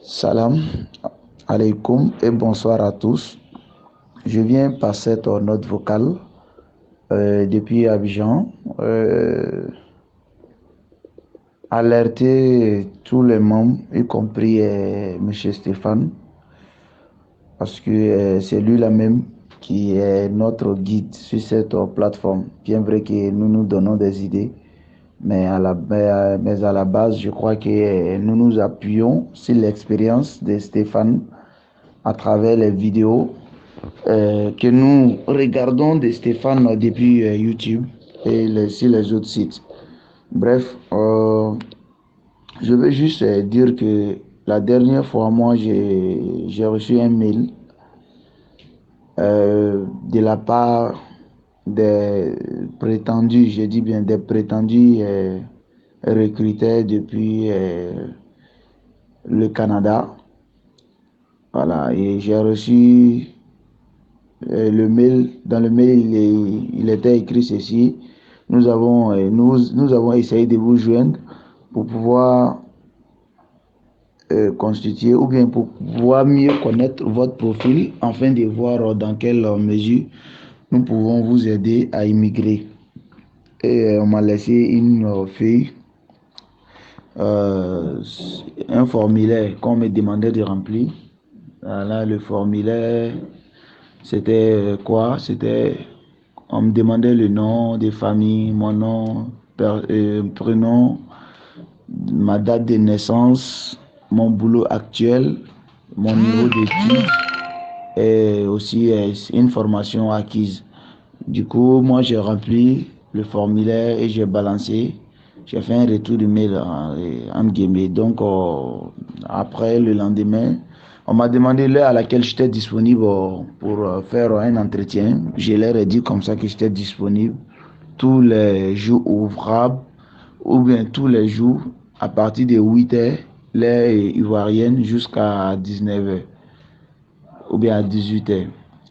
Salam alaikum et bonsoir à tous. Je viens par cette note vocale depuis Abidjan, alerter tous les membres, y compris Monsieur Stéphane, parce que c'est lui là même qui est notre guide sur cette plateforme. Bien vrai que nous nous donnons des idées, mais à la base, je crois que nous nous appuyons sur l'expérience de Stéphane à travers les vidéos que nous regardons de Stéphane depuis YouTube et sur les autres sites. Bref, je veux juste dire que la dernière fois, moi, j'ai reçu un mail de la part des prétendus, je dis bien des prétendus recrutés depuis le Canada. Voilà, et j'ai reçu le mail, dans le mail, il était écrit ceci. Nous avons essayé de vous joindre pour pouvoir constituer ou bien pour pouvoir mieux connaître votre profil afin de voir dans quelle mesure nous pouvons vous aider à immigrer. Et on m'a laissé une feuille, euh, un formulaire qu'on me demandait de remplir. Voilà, le formulaire, c'était quoi? On me demandait le nom de famille, mon nom, prénom, ma date de naissance, mon boulot actuel, mon niveau d'études et aussi une formation acquise. Du coup, moi, j'ai rempli le formulaire et j'ai balancé. J'ai fait un retour de mail en guillemets. Donc, après, le lendemain, on m'a demandé l'heure à laquelle j'étais disponible pour faire un entretien. Je leur ai dit comme ça que j'étais disponible tous les jours ouvrables ou bien tous les jours à partir de 8 heures, l'heure ivoirienne, jusqu'à 19 heures ou bien à 18 heures.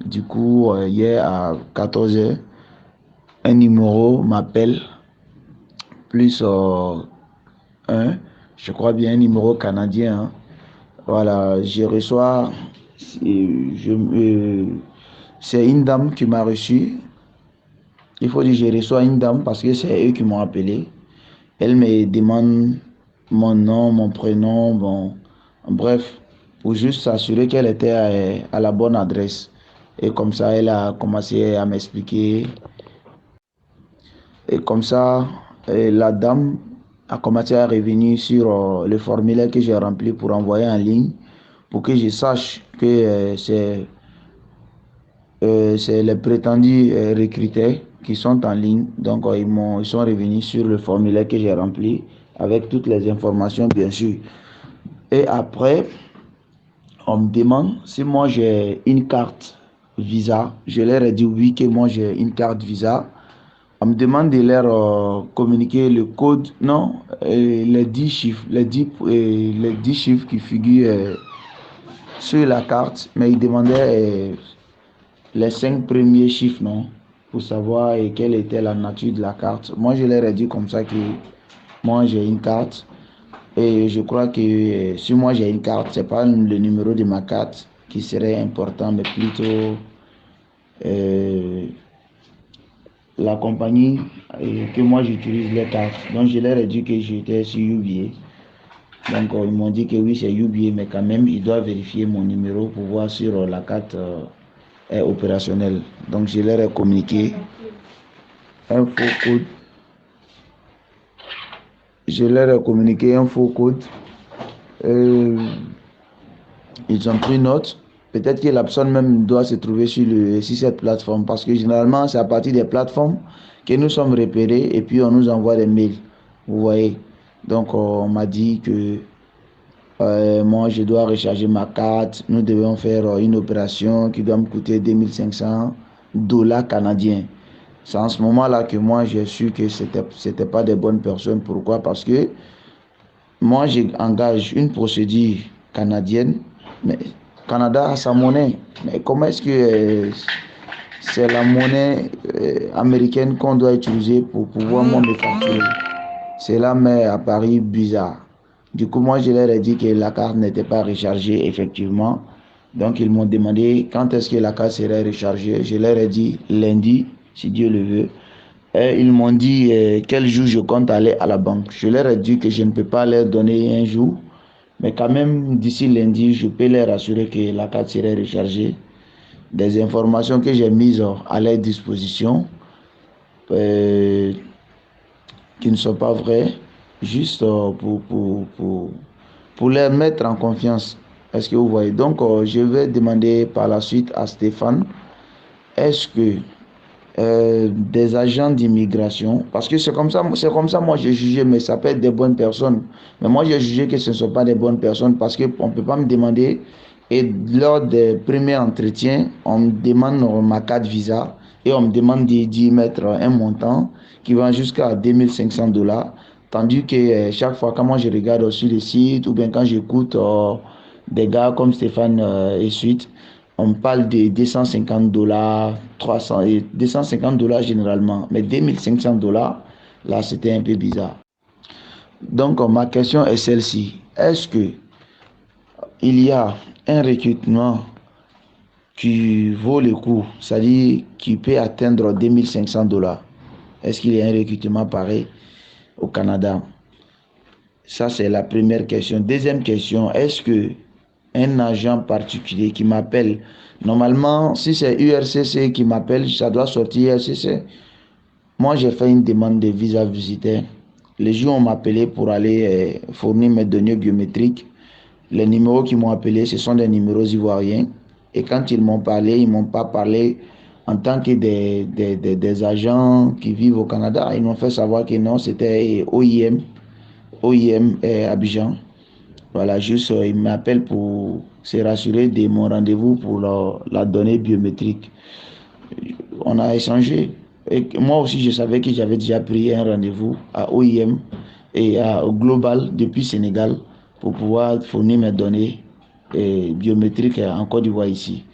Du coup, hier à 14 heures, un numéro m'appelle, plus un, je crois bien un numéro canadien, hein. Voilà, je reçois, c'est une dame qui m'a reçu. Il faut dire que je reçois une dame parce que c'est eux qui m'ont appelé. Elle me demande mon nom, mon prénom, bon, bref, pour juste s'assurer qu'elle était à la bonne adresse. Et comme ça, elle a commencé à m'expliquer. Et comme ça, la dame a commencé à revenir sur le formulaire que j'ai rempli pour envoyer en ligne, pour que je sache que c'est les prétendus recruteurs qui sont en ligne. Donc, ils sont revenus sur le formulaire que j'ai rempli avec toutes les informations, bien sûr. Et après, on me demande si moi j'ai une carte Visa. Je leur ai dit oui, que moi j'ai une carte Visa. On me demande de leur communiquer le code, non, les 10 chiffres, les 10 chiffres qui figurent sur la carte, mais ils demandaient les 5 premiers chiffres, non, pour savoir quelle était la nature de la carte. Moi, je leur ai dit comme ça que moi j'ai une carte et je crois que si moi j'ai une carte, c'est pas le numéro de ma carte qui serait important, mais plutôt euh, la compagnie que moi j'utilise les cartes. Donc je leur ai dit que j'étais sur UBA. Donc ils m'ont dit que oui c'est UBA, mais quand même ils doivent vérifier mon numéro pour voir si la carte est opérationnelle. Donc je leur ai communiqué un faux code. Je leur ai communiqué un faux code. Euh, Ils ont pris note. Peut-être que la personne même doit se trouver sur cette plateforme parce que généralement, c'est à partir des plateformes que nous sommes repérés et puis on nous envoie des mails. Vous voyez. Donc, on m'a dit que moi, je dois recharger ma carte. Nous devons faire une opération qui doit me coûter 2500 $ canadiens. C'est en ce moment-là que moi, j'ai su que c'était pas des bonnes personnes. Pourquoi? Parce que moi, j'engage une procédure canadienne, mais Canada a sa monnaie. Mais comment est-ce que c'est la monnaie américaine qu'on doit utiliser pour pouvoir me facturer? Cela m'est apparu bizarre. Du coup, moi, je leur ai dit que la carte n'était pas rechargée, effectivement. Donc, ils m'ont demandé quand est-ce que la carte serait rechargée. Je leur ai dit lundi, si Dieu le veut. Et ils m'ont dit quel jour je compte aller à la banque. Je leur ai dit que je ne peux pas leur donner un jour. Mais quand même, d'ici lundi, je peux leur assurer que la carte serait rechargée. Des informations que j'ai mises à leur disposition, euh, qui ne sont pas vraies, juste pour les mettre en confiance. Est-ce que vous voyez? Donc, je vais demander par la suite à Stéphane, est-ce que des agents d'immigration, parce que c'est comme ça, moi j'ai jugé, mais ça peut être des bonnes personnes. Mais moi j'ai jugé que ce ne sont pas des bonnes personnes parce qu'on ne peut pas me demander, et lors des premiers entretiens, on me demande ma carte visa et on me demande d'y mettre un montant qui va jusqu'à $2500. Tandis que chaque fois, quand moi je regarde sur le site ou bien quand j'écoute des gars comme Stéphane et suite, on parle de $250, 300, et $250 généralement, mais $2500, là c'était un peu bizarre. Donc ma question est celle-ci. Est-ce que il y a un recrutement qui vaut le coup, c'est-à-dire qui peut atteindre $2500? Est-ce qu'il y a un recrutement pareil au Canada? Ça, c'est la première question. Deuxième question, est-ce que un agent particulier qui m'appelle, normalement, si c'est URCC qui m'appelle, ça doit sortir URCC. Moi, j'ai fait une demande de visa visitaire. Les gens ont appelé pour aller fournir mes données biométriques. Les numéros qui m'ont appelé, ce sont des numéros ivoiriens. Et quand ils m'ont parlé, ils ne m'ont pas parlé en tant que des agents qui vivent au Canada. Ils m'ont fait savoir que non, c'était OIM Abidjan. Voilà, juste, il m'appelle pour se rassurer de mon rendez-vous pour la donnée biométrique. On a échangé. Et moi aussi, je savais que j'avais déjà pris un rendez-vous à OIM et au Global depuis Sénégal pour pouvoir fournir mes données biométriques en Côte d'Ivoire ici.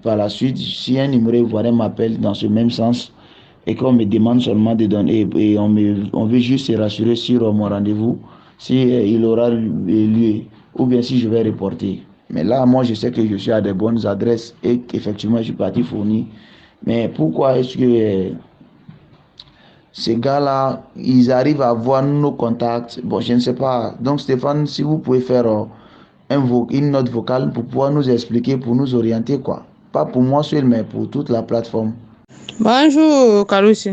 Par la suite, si un numéro ivoirien m'appelle dans ce même sens et qu'on me demande seulement de donner et on veut juste se rassurer sur mon rendez-vous, si il aura lieu ou bien si je vais reporter. Mais là, moi, je sais que je suis à des bonnes adresses et qu'effectivement, je suis parti fournir. Mais pourquoi est-ce que ces gars-là, ils arrivent à voir nos contacts? Bon, je ne sais pas. Donc, Stéphane, si vous pouvez faire une note vocale pour pouvoir nous expliquer, pour nous orienter, quoi. Pas pour moi seul, mais pour toute la plateforme. Bonjour, Karoussi.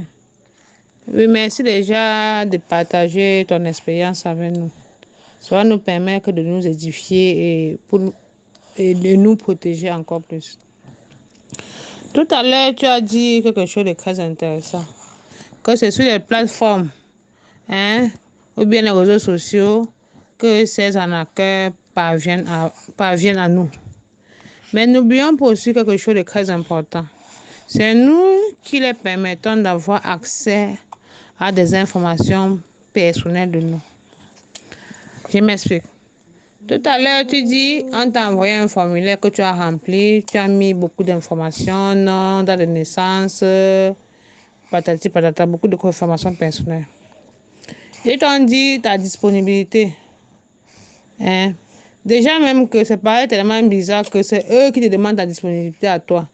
Oui, merci déjà de partager ton expérience avec nous. Ça va nous permettre de nous édifier et de nous protéger encore plus. Tout à l'heure, tu as dit quelque chose de très intéressant. Que c'est sur les plateformes, hein, ou bien les réseaux sociaux, que ces arnaqueurs parviennent à nous. Mais n'oublions pas aussi quelque chose de très important. C'est nous qui les permettons d'avoir accès à des informations personnelles de nous. Je m'explique. Tout à l'heure, tu dis, on t'a envoyé un formulaire que tu as rempli, tu as mis beaucoup d'informations, nom, date de naissance, patati patata, beaucoup d'informations personnelles. Ils t'ont dit ta disponibilité. Hein? Déjà même que c'est paraît tellement bizarre que c'est eux qui te demandent ta disponibilité à toi.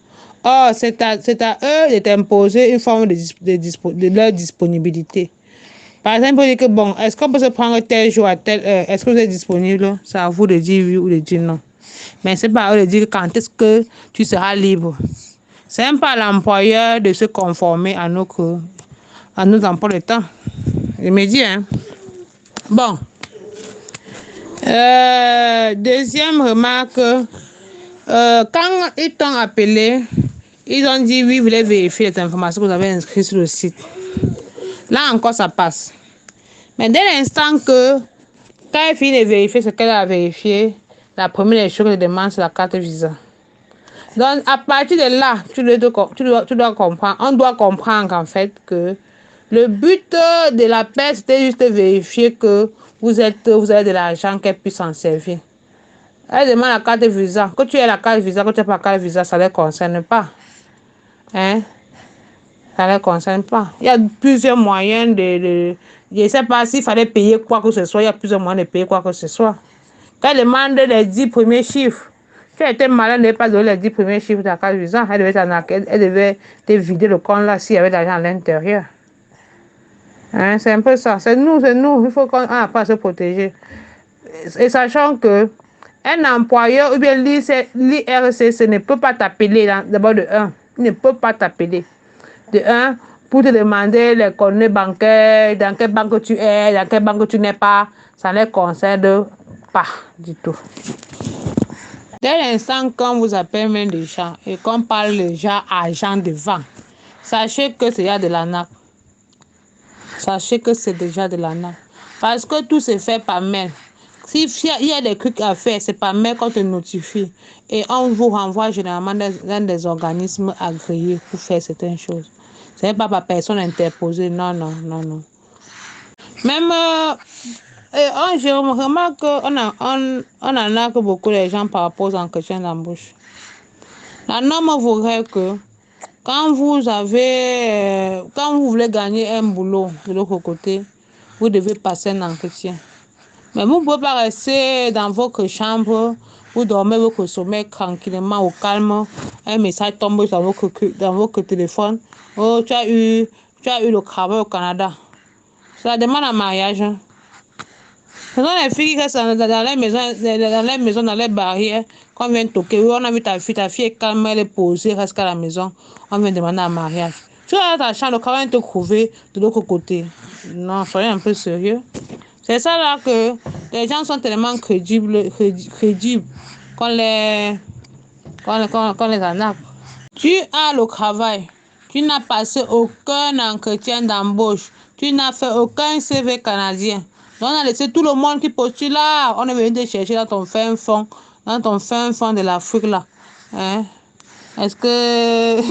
Or, c'est à eux de t'imposer une forme de leur disponibilité. Par exemple, on dit que bon, est-ce qu'on peut se prendre tel jour à telle heure? Est-ce que vous êtes disponible? C'est à vous de dire oui ou de dire non. Mais c'est pas à eux de dire quand est-ce que tu seras libre. C'est même pas à l'employeur de se conformer à nos emplois de temps. Je me dis, hein. Bon. Deuxième remarque, quand ils t'ont appelé, ils ont dit oui, vous voulez vérifier les informations que vous avez inscrites sur le site. Là encore, ça passe. Mais dès l'instant que, quand elle finit de vérifier ce qu'elle a vérifié, la première chose qu'elle demande, c'est la carte visa. Donc, à partir de là, tu dois comprendre, on doit comprendre en fait que le but de l'appel, c'était juste de vérifier que vous avez de l'argent qu'elle puisse en servir. Elle demande la carte visa. Que tu aies la carte visa, que tu n'aies pas la carte visa, ça ne les concerne pas. Hein? Ça ne les concerne pas. Il y a plusieurs moyens de Je ne sais pas s'il fallait payer quoi que ce soit. Il y a plusieurs moyens de payer quoi que ce soit. Quand elle demande les 10 premiers chiffres, tu as été malin de ne pas donner les 10 premiers chiffres de la carte d'usage. Elle devait te vider le compte là s'il y avait de l'argent à l'intérieur. Hein, c'est un peu ça. C'est nous. Il faut qu'on apprenne à se protéger. Et sachant que un employeur ou bien l'IRCC ne peut pas t'appeler d'abord de un. Il ne peut pas t'appeler. De un, pour te demander les coordonnées bancaires, dans quelle banque tu es, dans quelle banque tu n'es pas. Ça ne les concerne pas du tout. Dès l'instant qu'on vous appelle même déjà et qu'on parle déjà agent de vente, sachez que c'est déjà de l'arnaque. Sachez que c'est déjà de l'arnaque. Parce que tout se fait par mail. S'il y a des trucs à faire, c'est par mail qu'on te notifie. Et on vous renvoie généralement dans des organismes agréés pour faire certaines choses. Ce n'est pas par personne interposée. Non. Même, je remarque qu'on arnaque beaucoup les gens par rapport aux entretiens d'embauche. La norme voudrait que quand vous voulez gagner un boulot de l'autre côté, vous devez passer un entretien. Mais vous ne pouvez pas rester dans votre chambre, vous dormez votre sommeil tranquillement, au calme. Un message tombe dans votre téléphone. Oh, tu as eu le travail au Canada. Ça demande un mariage. Ce sont les filles qui restent dans les maisons, dans les barrières, qu'on vient toquer. Oui, on a vu ta fille est calme, elle est posée, reste à la maison. On vient demander un mariage. Tu as ta chambre, le travail te trouver de l'autre côté. Non, soyez un peu sérieux. C'est ça là que les gens sont tellement crédibles qu'on les arnaque. Tu as le travail. Tu n'as passé aucun entretien d'embauche. Tu n'as fait aucun CV canadien. On a laissé tout le monde qui postule là. On est venu te chercher dans ton fin fond de l'Afrique là. Hein? Est-ce que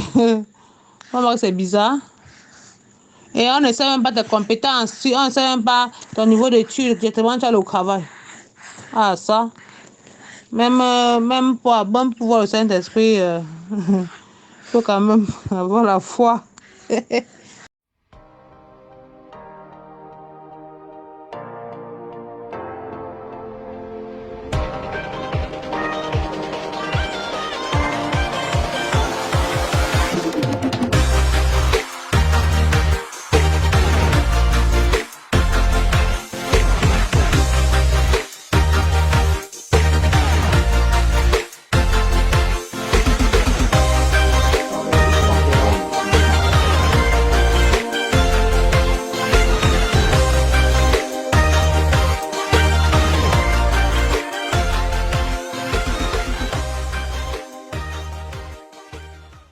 c'est bizarre? Et on ne sait même pas tes compétences. On ne sait même pas ton niveau d'études. Directement, tu as le travail. Ah, ça. Même pour voir le Saint-Esprit, il faut quand même avoir la foi.